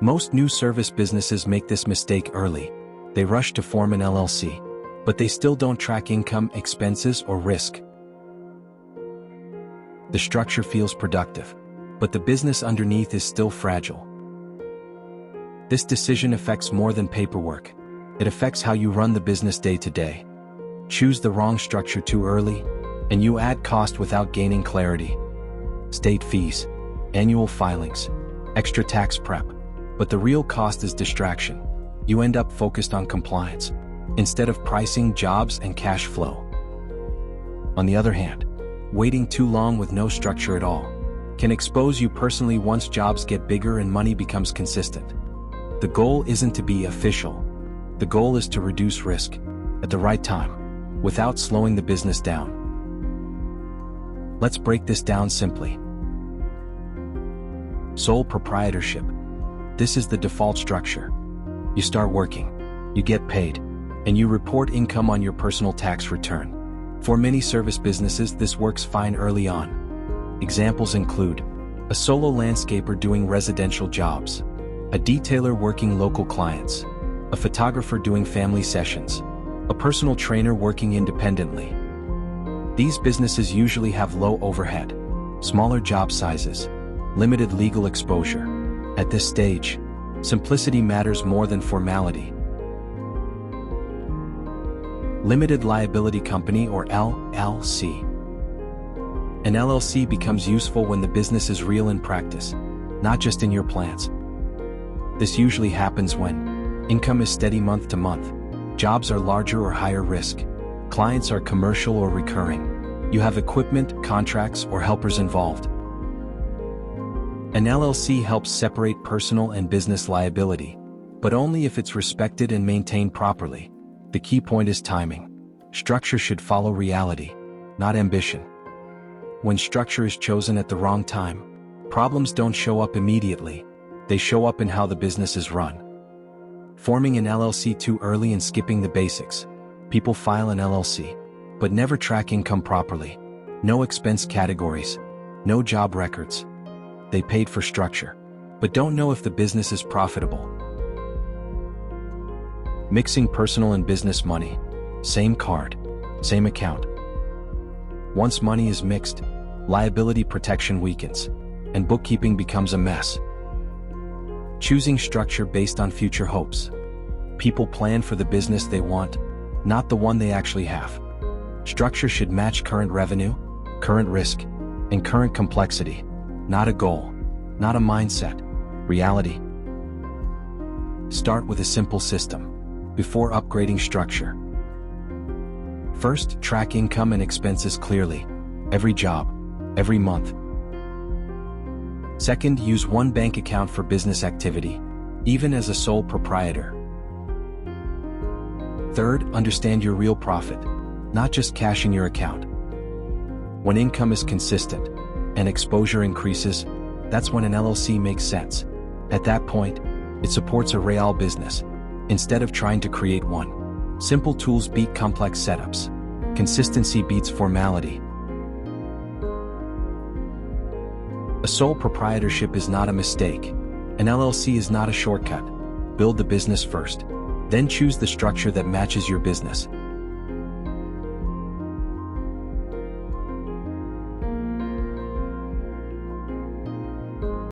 Most new service businesses make this mistake early. They rush to form an LLC, but they still don't track income, expenses, or risk. The structure feels productive, but the business underneath is still fragile. This decision affects more than paperwork. It affects how you run the business day to day. Choose the wrong structure too early, and you add cost without gaining clarity. State fees, annual filings, extra tax prep. But the real cost is distraction. You end up focused on compliance, instead of pricing, jobs, and cash flow. On the other hand, waiting too long with no structure at all can expose you personally once jobs get bigger and money becomes consistent. The goal isn't to be official. The goal is to reduce risk at the right time, without slowing the business down. Let's break this down simply. Sole proprietorship. This is the default structure. You start working, you get paid, and you report income on your personal tax return. For many service businesses, this works fine early on. Examples include a solo landscaper doing residential jobs, a detailer working local clients, a photographer doing family sessions, a personal trainer working independently. These businesses usually have low overhead, smaller job sizes, limited legal exposure. At this stage, simplicity matters more than formality. Limited liability company, or LLC. An LLC becomes useful when the business is real in practice, not just in your plans. This usually happens when income is steady month to month, jobs are larger or higher risk, clients are commercial or recurring, you have equipment, contracts, or helpers involved. An LLC helps separate personal and business liability, but only if it's respected and maintained properly. The key point is timing. Structure should follow reality, not ambition. When structure is chosen at the wrong time, problems don't show up immediately. They show up in how the business is run. Forming an LLC too early and skipping the basics. People file an LLC, but never track income properly. No expense categories, no job records. They paid for structure, but don't know if the business is profitable. Mixing personal and business money. Same card, same account. Once money is mixed, liability protection weakens, and bookkeeping becomes a mess. Choosing structure based on future hopes. People plan for the business they want, not the one they actually have. Structure should match current revenue, current risk, and current complexity. Not a goal, not a mindset, reality. Start with a simple system before upgrading structure. First, track income and expenses clearly, every job, every month. Second, use one bank account for business activity, even as a sole proprietor. Third, understand your real profit, not just cash in your account. When income is consistent and exposure increases, that's when an LLC makes sense. At that point, it supports a real business, instead of trying to create one. Simple tools beat complex setups. Consistency beats formality. A sole proprietorship is not a mistake. An LLC is not a shortcut. Build the business first, then choose the structure that matches your business.